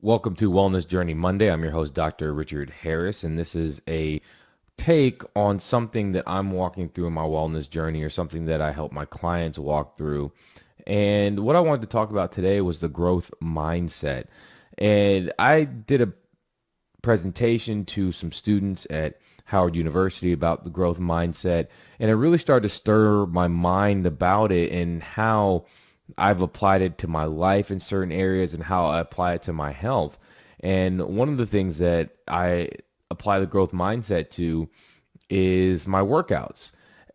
Welcome to Wellness Journey Monday. I'm your host, Dr. Richard Harris, and this is a take on something that I'm walking through in my wellness journey or something that I help my clients walk through. And what I wanted to talk about today was the growth mindset. And I did a presentation to some students at Howard University about the growth mindset, and it really started to stir my mind about it and how I've applied it to my life in certain areas and how I apply it to my health. And one of the things that I apply the growth mindset to is my workouts.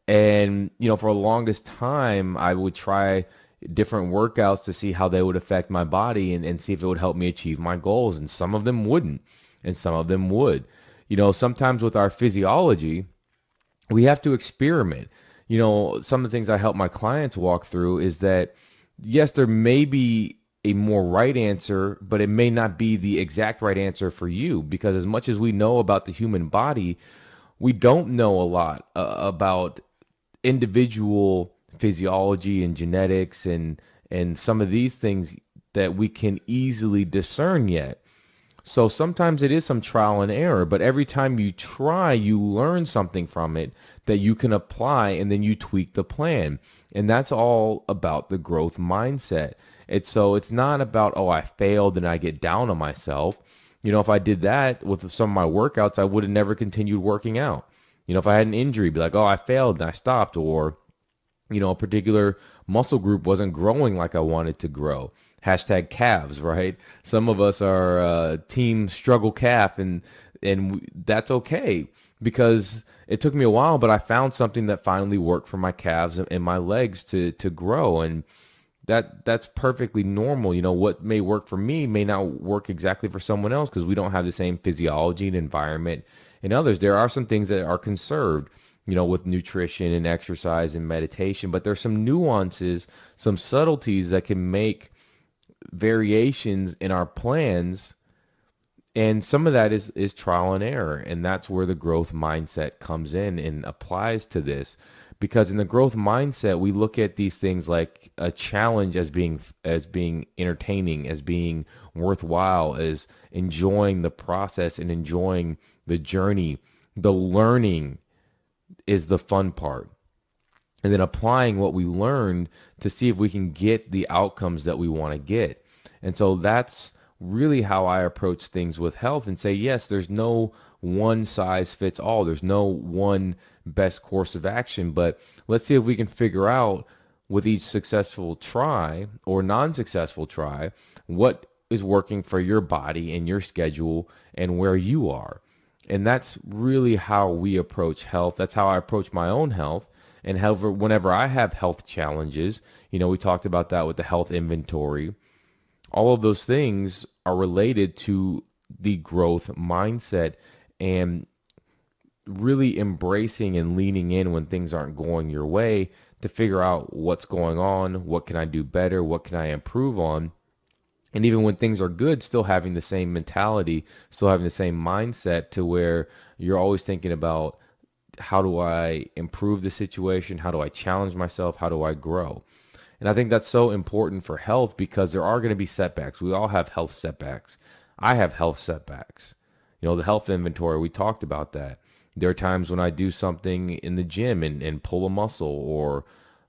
And, for the longest time, I would try different workouts to see how they would affect my body and see if it would help me achieve my goals. And some of them wouldn't, and some of them would. Sometimes with our physiology, we have to experiment. Some of the things I help my clients walk through is that yes, there may be a more right answer, but it may not be the exact right answer for you, because as much as we know about the human body, we don't know a lot about individual physiology and genetics and some of these things that we can easily discern yet. So sometimes it is some trial and error, but every time you try, you learn something from it that you can apply, and then you tweak the plan. And that's all about the growth mindset. It's not about, oh, I failed and I get down on myself. If I did that with some of my workouts, I would have never continued working out. If I had an injury, be like, oh, I failed and I stopped, or, a particular muscle group wasn't growing like I wanted to grow. Hashtag calves, right? Some of us are team struggle calf, and that's okay, because it took me a while, but I found something that finally worked for my calves and my legs to grow, and that's perfectly normal. What may work for me may not work exactly for someone else, because we don't have the same physiology and environment and others. There are some things that are conserved, with nutrition and exercise and meditation, but there's some nuances, some subtleties that can make variations in our plans, and some of that is trial and error. And that's where the growth mindset comes in and applies to this, because in the growth mindset, we look at these things like a challenge as being entertaining, as being worthwhile, as enjoying the process and enjoying the journey. The learning is the fun part, and then applying what we learned to see if we can get the outcomes that we want to get. And so that's really how I approach things with health, and say, yes, there's no one size fits all. There's no one best course of action, but let's see if we can figure out with each successful try or non-successful try, what is working for your body and your schedule and where you are. And that's really how we approach health. That's how I approach my own health. And however, whenever I have health challenges, we talked about that with the health inventory. All of those things are related to the growth mindset and really embracing and leaning in when things aren't going your way, to figure out what's going on, what can I do better, what can I improve on. And even when things are good, still having the same mentality, still having the same mindset, to where you're always thinking about, how do I improve the situation? How do I challenge myself? How do I grow? And I think that's so important for health, because there are going to be setbacks. We all have health setbacks. I have health setbacks. The health inventory, we talked about that. There are times when I do something in the gym and pull a muscle, or,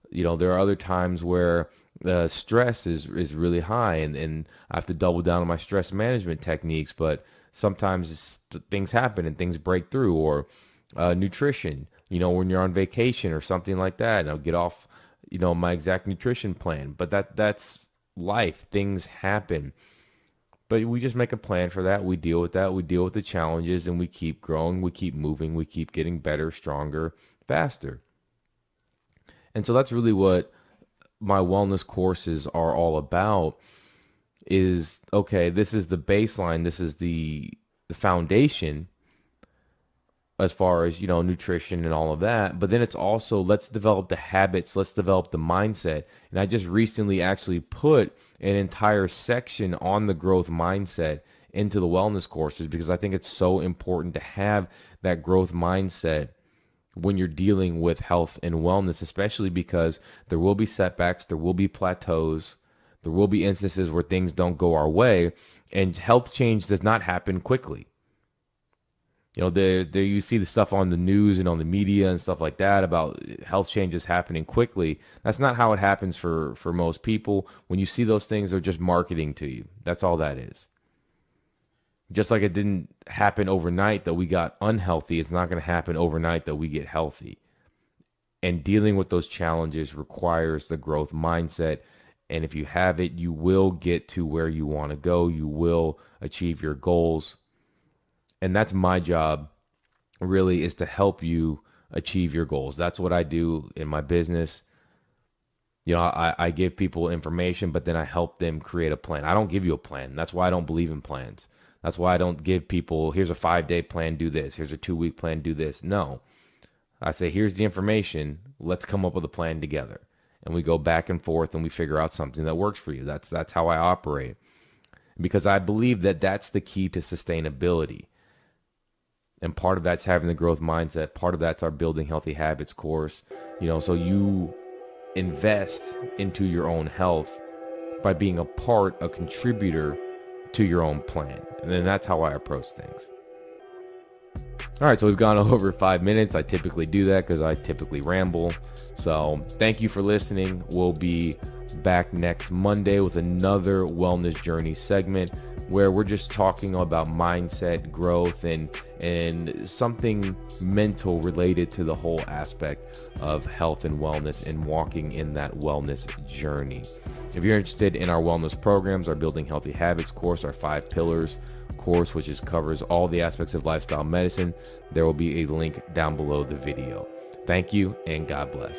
there are other times where the stress is really high, and I have to double down on my stress management techniques. But sometimes things happen and things break through, or nutrition, when you're on vacation or something like that, and I'll get off, my exact nutrition plan. But that's life. Things happen. But we just make a plan for that. We deal with that. We deal with the challenges, and we keep growing. We keep moving. We keep getting better, stronger, faster. And so that's really what my wellness courses are all about. Is, okay, this is the baseline. This is the foundation, as far as, nutrition and all of that. But then it's also, let's develop the habits, let's develop the mindset. And I just recently actually put an entire section on the growth mindset into the wellness courses, because I think it's so important to have that growth mindset when you're dealing with health and wellness, especially because there will be setbacks, there will be plateaus, There will be instances where things don't go our way, and health change does not happen quickly. There you see the stuff on the news and on the media and stuff like that about health changes happening quickly. That's not how it happens for most people. When you see those things, they're just marketing to you. That's all that is. Just like it didn't happen overnight that we got unhealthy, it's not going to happen overnight that we get healthy. And dealing with those challenges requires the growth mindset. And if you have it, you will get to where you want to go. You will achieve your goals. And that's my job, really, is to help you achieve your goals. That's what I do in my business. I give people information, but then I help them create a plan. I don't give you a plan. That's why I don't believe in plans. That's why I don't give people, here's a 5-day plan, do this. Here's a 2-week plan, do this. No. I say, here's the information. Let's come up with a plan together. And we go back and forth and we figure out something that works for you. That's how I operate. Because I believe that that's the key to sustainability. And part of that's having the growth mindset. Part of that's our Building Healthy Habits course. So you invest into your own health by being a contributor to your own plan. And then that's how I approach things. All right, so we've gone over 5 minutes. I typically do that because I typically ramble. So thank you for listening. We'll be back next Monday with another wellness journey segment where we're just talking about mindset, growth, and something mental related to the whole aspect of health and wellness and walking in that wellness journey. If you're interested in our wellness programs, our Building Healthy Habits course, our 5 pillars course, which covers all the aspects of lifestyle medicine, there will be a link down below the video. Thank you and God bless.